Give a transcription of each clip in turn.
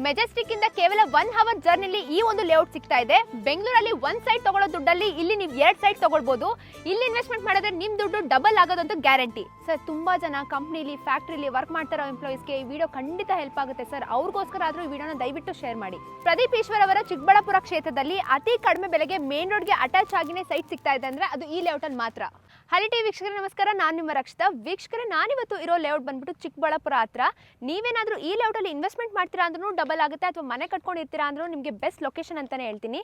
Majestic ಇಂದ ಕೇವಲ 1 hour ಜರ್ನಿಲಿ ಈ ಒಂದು ಲೇಔಟ್ ಸಿಗ್ತಾ ಇದೆ. ಬೆಂಗಳೂರಲ್ಲಿ ಒಂದು ಸೈಟ್ ತಗೊಳ್ಳೋ ದುಡ್ಡಲ್ಲಿ ಇಲ್ಲಿ ನೀವು 2 ಸೈಟ್ ತಗೊಳ್ಬಹುದು. ಇಲ್ಲಿ ಇನ್ವೆಸ್ಟ್ಮೆಂಟ್ ಮಾಡಿದ್ರೆ ನಿಮ್ ದುಡ್ಡು ಡಬಲ್ ಆಗೋದಂತೂ ಗ್ಯಾರಂಟಿ. ಸರ್, ತುಂಬಾ ಜನ ಕಂಪ್ನಿಲಿ ಫ್ಯಾಕ್ಟರಿಲಿ ವರ್ಕ್ ಮಾಡ್ತಾರೋ ಎಂಪ್ಲಾಯೀಸ್ಗೆ ಈ ವಿಡಿಯೋ ಖಂಡಿತ ಹೆಲ್ಪ್ ಆಗುತ್ತೆ ಸರ್. ಅವ್ರಿಗೋಸ್ಕರ ಆದ್ರೂ ಈ ವಿಡಿಯೋನ ದಯವಿಟ್ಟು ಶೇರ್ ಮಾಡಿ. ಪ್ರದೀಪ್ ಈಶ್ವರ್ ಅವರ ಚಿಕ್ಕಬಳ್ಳಾಪುರ ಕ್ಷೇತ್ರದಲ್ಲಿ ಅತಿ ಕಡಿಮೆ ಬೆಲೆಗೆ ಮೇನ್ ರೋಡ್ಗೆ ಅಟ್ಯಾಚ್ ಆಗಿನೇ ಸೈಟ್ ಸಿಗ್ತಾ ಇದೆ ಅಂದ್ರೆ ಅದು ಈ ಲೇಔಟ್ ಅಲ್ಲಿ ಮಾತ್ರ. ಹಲಿ ಟಿವಿ ವೀಕ್ಷಕರೇ ನಮಸ್ಕಾರ, ನಾನು ನಿಮ್ಮ ರಕ್ಷಿತಾ. ವೀಕ್ಷಕರೇ, ನಾನಿವತ್ತು ಇರೋ ಲೇಔಟ್ ಬಂದ್ಬಿಟ್ಟು ಚಿಕ್ಕಬಳ್ಳಾಪುರ ಹತ್ರ. ನೀವೇನಾದ್ರೂ ಈ ಲೇಔಟ್ ಅಲ್ಲಿ ಇನ್ವೆಸ್ಟ್ಮೆಂಟ್ ಮಾಡ್ತೀರಾ ಅಂದ್ರೂ ಡಬಲ್ ಆಗುತ್ತೆ, ಅಥವಾ ಮನೆ ಕಟ್ಕೊಂಡಿರ್ತೀರಾ ಅಂದ್ರೂ ನಿಮಗೆ ಬೆಸ್ಟ್ ಲೊಕೇಶನ್ ಅಂತಾನೆ ಹೇಳ್ತೀನಿ.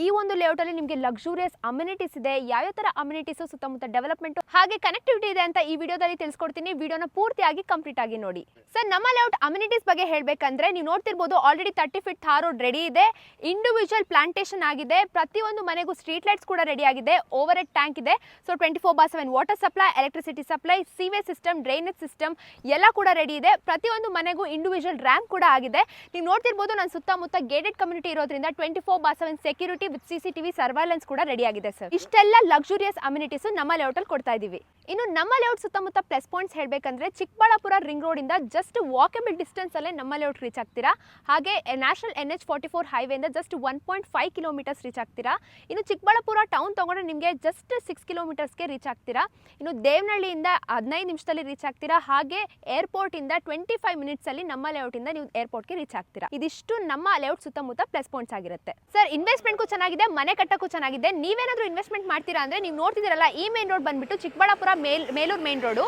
ಈ ಒಂದು ಲೇಔಟ್ ಅಲ್ಲಿ ನಿಮಗೆ ಲಕ್ಸುರಿಯಸ್ ಅಮ್ಯುನಿಟೀಸ್ ಇದೆ. ಯಾವ ತರ ಅಮ್ಯುನಿಟೀಸ್, ಸುತ್ತಮುತ್ತ ಡೆವಲಪ್ಮೆಂಟ್ ಹಾಗೆ ಕನೆಕ್ಟಿವಿಟಿ ಇದೆ ಅಂತ ಈ ವಿಡಿಯೋದಲ್ಲಿ ತಿಳಿಸ್ಕೊಡ್ತೀನಿ. ವಿಡಿಯೋನ ಪೂರ್ತಿಯಾಗಿ ಕಂಪ್ಲೀಟ್ ಆಗಿ ನೋಡಿ. ಸರ್, ನಮ್ಮ ಲೇಔಟ್ ಅಮ್ಯುನಿಟೀಸ್ ಬಗ್ಗೆ ಹೇಳ್ಬೇಕಂದ್ರೆ ನೀವು ನೋಡ್ತಿರ್ಬೋದು, already 30 feet Thar road ready ಇದೆ. ಇಂಡಿವಿಜುವಲ್ ಪ್ಲಾಂಟೇಶನ್ ಆಗಿದೆ. ಪ್ರತಿಯೊಂದು ಮನೆಗೂ ಸ್ಟ್ರೀಟ್ ಲೈಟ್ಸ್ ಕೂಡ ರೆಡಿ ಆಗಿದೆ. ಓವರ್ ಹೆಡ್ ಟ್ಯಾಂಕ್ ಇದೆ. So 24/7 water supply, electricity supply, sewage system, drainage system ಎಲ್ಲ ಕೂಡ ರೆಡಿ ಇದೆ. ಪ್ರತಿಯೊಂದು ಮನೆಗೂ ಇಂಡಿವಿಜುವಲ್ ರ್ಯಾಂಪ್ ಕೂಡ ಆಗಿದೆ. ನೀವು ನೋಡ್ತಿರ್ಬೋದು, ನನ್ನ ಸುತ್ತಮುತ್ತ ಗೇಟೆಡ್ ಕಮ್ಯುನಿಟಿ ಇರೋದ್ರಿಂದ 24/7 ಸೆಕ್ಯೂರಿಟಿ ವಿತ್ CCTV ಸರ್ವೈಲೆನ್ಸ್ ಕೂಡ ರೆಡಿ ಆಗಿದೆ ಸರ್. ಇಷ್ಟೆಲ್ಲ ಲಕ್ಸುರಿಯಸ್ ಅಮ್ಯುನಿಟೀಸ್ ನಮ್ಮ ಲೇಔಟ್ ಅಲ್ಲಿ ಕೊಡ್ತಾ ಇದೀವಿ. ಇನ್ನು ನಮ್ಮ ಲೇಔಟ್ ಸುತ್ತಮುತ್ತ ಪ್ಲಸ್ ಪಾಯಿಂಟ್ಸ್ ಹೇಳ್ಬೇಕಂದ್ರೆ, ಚಿಕ್ಕಬಳ್ಳಾಪುರ ರಿಂಗ್ ರೋಡ್ ಇಂದ ಜಸ್ಟ್ ವಾಕಬಲ್ ಡಿಸ್ಟೆನ್ಸ್ ಅಲ್ಲೇ ನಮ್ಮ ಲೇಔಟ್ ರೀಚ್ ಆಗ್ತೀರಾ. ಹಾಗೆ ನ್ಯಾಷನಲ್ NH44 ಹೈವೇ ಇಂದ ಜಸ್ಟ್ 1.5 ಕಿಲೋಮೀಟರ್ಸ್ ರೀಚ್ ಆಗ್ತೀರಾ. ಇನ್ನು ಚಿಕ್ಕಬಳ್ಳಾಪುರ ಟೌನ್ ತಗೊಂಡ್ರೆ ನಿಮಗೆ ಜಸ್ಟ್ 6 ಕಿಲೋಮೀಟರ್ಸ್ಗೆ ರೀಚ್ ಆಗ್ತೀರಾ. ಇನ್ನು ದೇವನಹಳ್ಳಿಯಿಂದ 15 ನಿಮಿಷದಲ್ಲಿ ರೀಚ್ ಆಗ್ತೀರಾ. ಹಾಗೆ ಏರ್ಪೋರ್ಟ್ ಇಂದ 25 ಮಿನಿಟ್ಸ್ ಅಲ್ಲಿ ನಮ್ಮ ಲೇಔಟ್ ಇಂದ ನೀವು ಏರ್ಪೋರ್ಟ್ಗೆ ರೀಚ್ ಆಗ್ತೀರಾ. ಇದಿಷ್ಟು ನಮ್ಮ ಲೇಔಟ್ ಸುತ್ತಮುತ್ತ ಪ್ಲಸ್ ಪಾಯಿಂಟ್ಸ್ ಆಗಿರುತ್ತೆ ಸರ್. ಇನ್ವೆಸ್ಟ್ಮೆಂಟ್ಗೂ ಚೆನ್ನಾಗಿದೆ, ಮನೆ ಕಟ್ಟಕ್ಕೂ ಚೆನ್ನಾಗಿದೆ. ನೀವೇನಾದ್ರೂ ಇನ್ವೆಸ್ಟ್ಮೆಂಟ್ ಮಾಡ್ತೀರಾ ಅಂದ್ರೆ ನೀವು ನೋಡ್ತಿದ್ದೀರಲ್ಲ, ಈ ಮೇನ್ ರೋಡ್ ಬಂದ್ಬಿಟ್ಟು ಚಿಕ್ಕಬಳ್ಳಾಪುರ ಮೇಲೂರು ಮೇನ್ ರೋಡು.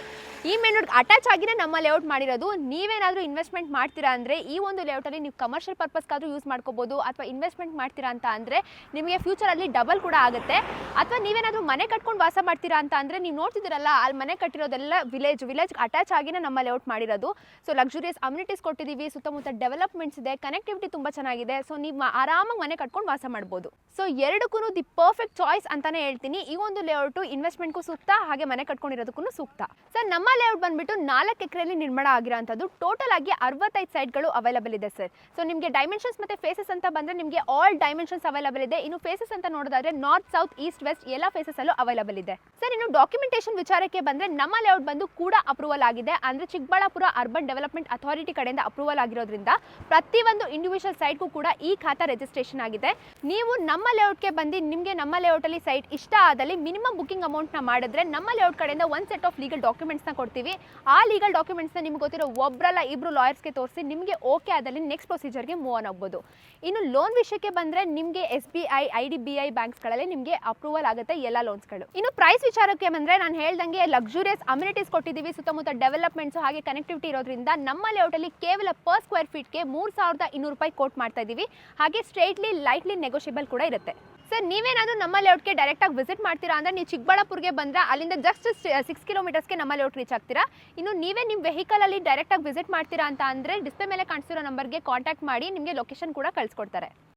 ಈ ಮೇನ್ ರೋಡ್ ಅಟ್ಯಾಚ್ ಆಗಿನೇ ನಮ್ಮ ಲೇಔಟ್ ಮಾಡಿರೋದು. ನೀವೇನಾದ್ರೂ ಇನ್ವೆಸ್ಟ್ಮೆಂಟ್ ಮಾಡ್ತೀರಾ ಅಂದ್ರೆ ಈ ಒಂದು ಲೇಔಟ್ ಅಲ್ಲಿ ನೀವು ಕಮರ್ಷಿಯಲ್ ಪರ್ಪಸ್ಗಾದ್ರೂ ಯೂಸ್ ಮಾಡ್ಕೋಬಹುದು, ಅಥವಾ ಇನ್ವೆಸ್ಟ್ಮೆಂಟ್ ಮಾಡ್ತೀರಾ ಅಂತ ಅಂದ್ರೆ ನಿಮಗೆ ಫ್ಯೂಚರ್ ಅಲ್ಲಿ ಡಬಲ್ ಕೂಡ ಆಗುತ್ತೆ. ಅಥವಾ ನೀವೇನಾದ್ರೂ ಮನೆ ಕಟ್ಕೊಂಡು ವಾಸ ಮಾಡ್ತೀರಾ ಅಂತ ಅಂದ್ರೆ ನೀವು ನೋಡ್ತಿದ್ದೀರಲ್ಲ, ಅಲ್ಲಿ ಮನೆ ಕಟ್ಟಿರೋದೆಲ್ಲ ವಿಲೇಜ್ ಅಟ್ಯಾಚ್ ಆಗಿನೇ ನಮ್ಮ ಲೇಔಟ್ ಮಾಡಿರೋದು. ಸೊ ಲಕ್ಸುರಿಯಸ್ ಅಮ್ಯುನಿಟೀಸ್ ಕೊಟ್ಟಿದ್ದೀವಿ, ಸುತ್ತಮುತ್ತ ಡೆವಲಪ್ಮೆಂಟ್ಸ್ ಇದೆ, ಕನೆಕ್ಟಿವಿಟಿ ತುಂಬಾ ಚೆನ್ನಾಗಿದೆ. ಸೊ ನೀವು ಆರಾಮಾಗಿ ಮನೆ ಕಟ್ಕೊಂಡು ವಾಸ ಮಾಡ್ಬೋದು. ಸೊ ಎರಡಕ್ಕೂ ದಿ ಪರ್ಫೆಕ್ಟ್ ಚಾಯ್ಸ್ ಅಂತಾನೆ ಹೇಳ್ತೀನಿ. ಈ ಒಂದು ಲೇಔಟ್ ಇನ್ವೆಸ್ಟ್ಮೆಂಟ್ಗೂ ಸೂಕ್ತ, ಹಾಗೆ ಮನೆ ಕಟ್ಕೊಂಡಿರೋದಕ್ಕೂ ಸೂಕ್ತ ಸರ್. ನಮ್ಮ ಲೇಔಟ್ ಬಂದ್ಬಿಟ್ಟು 4 ಎಕರೆಯಲ್ಲಿ ನಿರ್ಮಾಣ ಆಗಿರೋಂಥದ್ದು. ಟೋಟಲ್ ಆಗಿ 65 ಸೈಟ್ಗಳು ಅವೈಲಬಲ್ ಇದೆ ಸರ್. ಸೊ ನಿಮಗೆ ಡೈಮೆನ್ಷನ್ಸ್ ಮತ್ತೆ ಫೇಸಸ್ ಅಂತ ಬಂದ್ರೆ ನಿಮಗೆ ಆಲ್ ಡೈಮೆನ್ಷನ್ಸ್ ಅವೈಲಬಲ್ ಇದೆ. ಇನ್ನು ಫೇಸಸ್ ಅಂತ ನೋಡೋದಾದ್ರೆ ನಾರ್ತ್, ಸೌತ್, ಈಸ್ಟ್, ವೆಸ್ಟ್ ಎಲ್ಲ ಫೇಸಸ್ ಅಲ್ಲೂ ಅವೈಲಬಲ್ ಇದೆ ಸರ್. ಇನ್ನು ಡಾಕ್ಯುಮೆಂಟೇಶನ್ ವಿಚಾರಕ್ಕೆ ಬಂದ್ರೆ ನಮ್ಮ ಲೇಔಟ್ ಬಂದು ಕೂಡ ಅಪ್ರೂವಲ್ ಆಗಿದೆ. ಅಂದ್ರೆ ಚಿಕ್ಕಬಳ್ಳಾಪುರ ಅರ್ಬನ್ ಡೆವಲಪ್ಮೆಂಟ್ ಅಥಾರಿಟಿ ಕಡೆಯಿಂದ ಅಪ್ರೂವಲ್ ಆಗಿರೋದ್ರಿಂದ ಪ್ರತಿಯೊಂದು ಇಂಡಿವಿಜುವಲ್ ಸೈಟ್ಗೂ ಕೂಡ ಈ ಖಾತಾ ರಿಜಿಸ್ಟ್ರೇಷನ್ ಆಗಿದೆ. ನೀವು ನಮ್ಮ ಲೇಔಟ್ಗೆ ಬಂದು ನಿಮಗೆ ನಮ್ಮ ಲೇಔಟ್ ಅಲ್ಲಿ ಸೈಟ್ ಇಷ್ಟ ಆದಲ್ಲಿ ಮಿನಿಮಮ್ ಬುಕಿಂಗ್ ಅಮೌಂಟ್ ನ ಮಾಡಿದ್ರೆ ನಮ್ಮ ಲೇಔಟ್ ಕಡೆಯಿಂದ ಒಂದು ಸೆಟ್ ಆಫ್ ಲೀಗಲ್ ಡಾಕ್ಯುಮೆಂಟ್ಸ್ ನ ಕೊಡ್ತೀವಿ. ಆ ಲೀಗಲ್ ಡಾಕ್ಯುಮೆಂಟ್ಸ್ ನ ನಿಮ್ಗೆ ಗೊತ್ತಿರೋ ಒಬ್ಬರಲ್ಲ ಇಬ್ರು ಲಾಯರ್ಸ್ಗೆ ತೋರಿಸಿ ನಿಮಗೆ ಓಕೆ ಆದಲ್ಲಿ ನೆಕ್ಸ್ಟ್ ಪ್ರೊಸೀಜರ್ಗೆ ಮೂವ್ ಆನ್ ಆಗ್ಬೋದು. ಇನ್ನು ಲೋನ್ ವಿಷಯಕ್ಕೆ ಬಂದ್ರೆ ನಿಮಗೆ SBI, IDBI ಬ್ಯಾಂಕ್ಸ್ಗಳಲ್ಲಿ ನಿಮಗೆ ಅಪ್ರೂವಲ್ ಆಗುತ್ತೆ ಎಲ್ಲ ಲೋನ್ಸ್ಗಳು. ಇನ್ನು ಪ್ರೈಸ್ ವಿಚಾರಕ್ಕೆ ಬಂದ್ರೆ ನಾನು ಹೇಳ್ದಂಗೆ ಲಕ್ಸುರಿಯಸ್ ಅಮ್ಯುನಿಟೀಸ್ ಕೊಟ್ಟಿದ್ದೀವಿ. ಸುತ್ತಮುತ್ತ ಡೆವಲಪ್ಮೆಂಟ್ಸ್ ಹಾಗೆ ಕನೆಕ್ಟಿವಿಟಿ ಇರೋದ್ರಿಂದ ನಮ್ಮ ಲೇಔಟ್ ಅಲ್ಲಿ ಕೇವಲ ಪರ್ ಸ್ಕ್ವೇರ್ ಫೀಟ್ಗೆ 3200 ರೂಪಾಯಿ ಕೋಟ್ ಮಾಡ್ತಾ ಇದೀವಿ. ಹಾಗೆ ಸ್ಟ್ರೇಟ್ಲಿ ಲೈಟ್ಲಿ ನೆಗೋಷಿಯಬಲ್ ಕೂಡ ಇರುತ್ತೆ ಸರ್. ನೀವೇನಾದ್ರೂ ನಮ್ಮ ಲೇಔಟ್ಗೆ ಡೈರೆಕ್ಟ್ ಆಗಿ ವಿಸಿಟ್ ಮಾಡ್ತೀರಾ ಅಂದ್ರೆ ನೀವು ಚಿಕ್ಕಬಳ್ಳಾಪುರ್ಗೆ ಬಂದ್ರೆ ಅಲ್ಲಿಂದ ಜಸ್ಟ್ 6 ಕಿಲೋಮೀಟರ್ಸ್ಗೆ ನಮ್ಮ ಲೇಔಟ್ ರೀಚ್ ಆಗ್ತೀರಾ. ಇನ್ನು ನೀವೇ ನಿಮ್ಮ ವೆಹಿಕಲ್ ಅಲ್ಲಿ ಡೈರೆಕ್ಟ್ ಆಗಿ ವಿಸಿಟ್ ಮಾಡ್ತೀರಾ ಅಂತ ಅಂದ್ರೆ ಡಿಸ್ಪ್ಲೇ ಮೇಲೆ ಕಾಣಿಸ್ತಿರೋ ನಂಬರ್ಗೆ ಕಾಂಟ್ಯಾಕ್ಟ್ ಮಾಡಿ ನಿಮಗೆ ಲೊಕೇಶನ್ ಕೂಡ ಕಳಿಸ್ಕೊಡ್ತಾರೆ.